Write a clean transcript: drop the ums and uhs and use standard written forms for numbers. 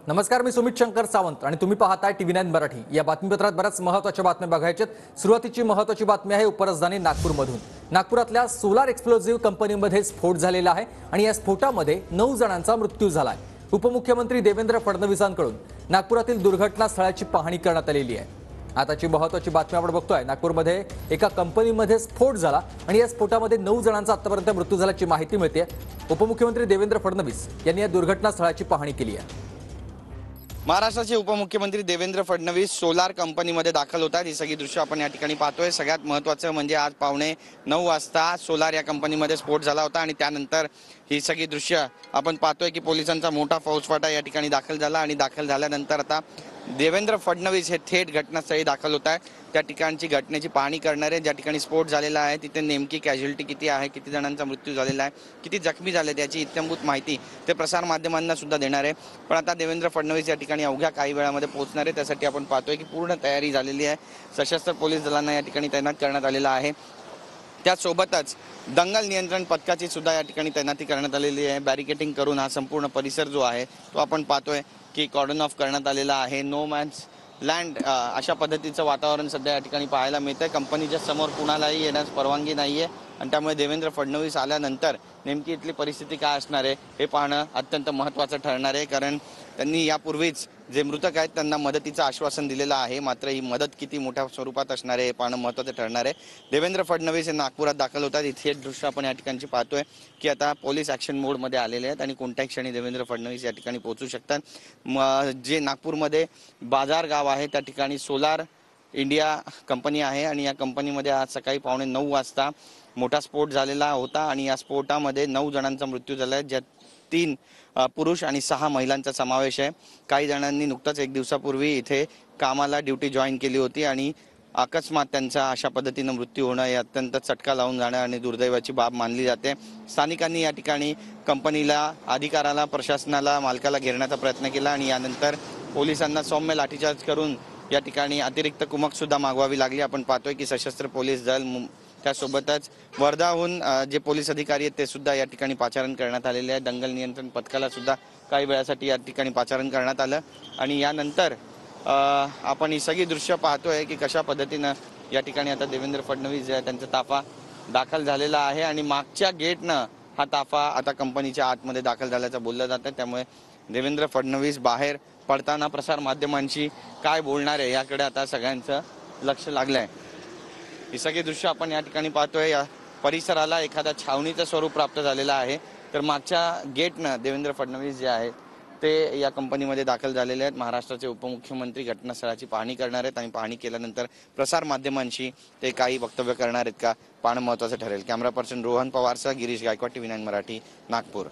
नमस्कार, मी सुमित शंकर सावंत आणि तुम्ही पाहताय TV9 मराठी। या बातमीपत्रात बऱ्याच महत्त्वाच्या बातम्या बघायच्यात। सुरुवातीची महत्त्वाची बातमी आहे उपराजधानी नागपूरमधून। नागपुरातल्या सोलार एक्सप्लोसिव्ह कंपनीमध्ये स्फोट झालेला आहे आणि या स्फोटामध्ये 9 जणांचा मृत्यू झालाय। उपमुख्यमंत्री देवेंद्र फडणवीसांकडून नागपुरातील दुर्घटना स्थळाची पाहणी करण्यात आलेली आहे। आताची महत्त्वाची बातमी आपण बघतोय। नागपूरमध्ये एका कंपनीमध्ये स्फोट झाला आणि या स्फोटामध्ये 9 जणांचा आतापर्यंत मृत्यू झाल्याची माहिती मिळते। उपमुख्यमंत्री देवेंद्र फडणवीस यांनी या दुर्घटना स्थळाची पाहणी केली आहे। महाराष्ट्राचे उपमुख्यमंत्री देवेंद्र फडणवीस सोलार कंपनीमध्ये दाखल होतात। ही सगळी दृश्य आपण या ठिकाणी पाहतोय। सगळ्यात महत्त्वाचं म्हणजे आज 9:15 वाजता सोलार या कंपनीमध्ये स्फोट झाला होता आणि त्यानंतर ही सगळी दृश्य आपण पाहतोय की पोलिसांचा मोठा फौजफाटा या ठिकाणी दाखल झाला आणि दाखल झाल्यानंतर आता देवेंद्र फडणवीस हे थेट घटनास्थळी दाखल होत आहेत। त्या ठिकाणची घटनेची पाहणी करणारे, ज्या ठिकाणी स्फोट झालेला आहे तिथे नेमकी कॅज्युअलिटी किती आहे, किती जणांचा मृत्यू झालेला आहे, किती जखमी झाले त्याची इत्थंभूत माहिती ते प्रसार माध्यमांना सुद्धा देणार आहे। पण आता देवेंद्र फडणवीस या ठिकाणी अवघ्या काही वेळामध्ये पोहोचणार आहे। त्यासाठी आपण पाहतोय की पूर्ण तयारी झालेली आहे। सशस्त्र पोलीस दलांना या ठिकाणी तैनात करण्यात आलेला आहे। त्यासोबतच दंगल नियंत्रण पथकाची सुद्धा या ठिकाणी तैनाती करण्यात आलेली आहे। बॅरिकेडिंग करून हा संपूर्ण परिसर जो आहे तो आपण पाहतोय की कॉर्डन ऑफ करण्यात आलेला आहे। नो मॅन्स लँड अशा पद्धतीचं वातावरण सध्या या ठिकाणी पाहायला मिळतंय। कंपनीच्या समोर कुणालाही येण्यास परवानगी नाहीये आणि त्यामुळे देवेंद्र फडणवीस आल्यानंतर नेमकी इथली परिस्थिती काय असणार आहे हे पाहणं अत्यंत महत्त्वाचं ठरणार आहे। कारण त्यांनी यापूर्वीच जे मृतक आहेत त्यांना मदतीचं आश्वासन दिलेलं आहे। मात्र ही मदत किती मोठ्या स्वरूपात असणार आहे हे पाहणं महत्त्वाचं ठरणार आहे। देवेंद्र फडणवीस हे नागपुरात दाखल होतात। इथे दृश्य आपण या ठिकाणची पाहतोय की आता पोलीस ॲक्शन मोडमध्ये आलेले आहेत आणि कोणत्याही क्षणी देवेंद्र फडणवीस या ठिकाणी पोहोचू शकतात। जे नागपूरमध्ये बाजार गाव आहे त्या ठिकाणी सोलार इंडिया कंपनी आहे आणि या कंपनीमध्ये आज सकाळी 9:15 वाजता मोठा स्फोट झालेला होता आणि या स्फोटामध्ये 9 जणांचा मृत्यू झाला आहे, ज्यात 3 पुरुष आणि 6 महिलांचा समावेश आहे। काही जणांनी नुकताच 1 दिवसापूर्वी इथे कामाला ड्युटी जॉईन केली होती आणि अकस्मात त्यांचा अशा पद्धतीने मृत्यू होणं हे अत्यंत चटका लावून जाणं आणि दुर्दैवाची बाब मानली जाते। स्थानिकांनी या ठिकाणी कंपनीला, अधिकाऱ्याला, प्रशासनाला, मालकाला घेरण्याचा प्रयत्न केला आणि यानंतर पोलिसांना सौम्य लाठीचार्ज करून या ठिकाणी अतिरिक्त कुमक सुद्धा मागवावी लागली। आपण पाहतोय की सशस्त्र पोलीस दल, त्यासोबतच वर्धाहून जे पोलीस अधिकारी आहेत ते सुद्धा या ठिकाणी पाचारण करण्यात आलेले आहे। दंगल नियंत्रण पथकाला सुद्धा काही वेळासाठी या ठिकाणी पाचारण करण्यात आलं आणि यानंतर आपण ही सगळी दृश्य पाहतोय की कशा पद्धतीनं या ठिकाणी आता देवेंद्र फडणवीस जे आहे त्यांचा ताफा दाखल झालेला आहे आणि मागच्या गेटनं हा ताफा आता कंपनीच्या आतमध्ये दाखल झाल्याचं बोललं जातं। त्यामुळे देवेंद्र फडणवीस बाहेर पडताना प्रसार माध्यमांशी काय बोलणार आहे याकडे आता सगळ्यांचं लक्ष लागलं आहे। ही सगळी दृश्य आपण या ठिकाणी पाहतोय। या परिसराला एखाद्या छावणीचं स्वरूप प्राप्त झालेलं आहे। तर मागच्या गेटनं देवेंद्र फडणवीस जे आहेत ते या कंपनीमध्ये दाखल झालेले आहेत। महाराष्ट्राचे उपमुख्यमंत्री घटनास्थळाची पाहणी करणार आहेत आणि पाहणी केल्यानंतर प्रसार माध्यमांशी ते काही वक्तव्य करणार आहेत का पाहणं महत्त्वाचं ठरेल। कॅमेरा पर्सन रोहन पवारसह गिरीश गायकवाड, TV9 मराठी, नागपूर।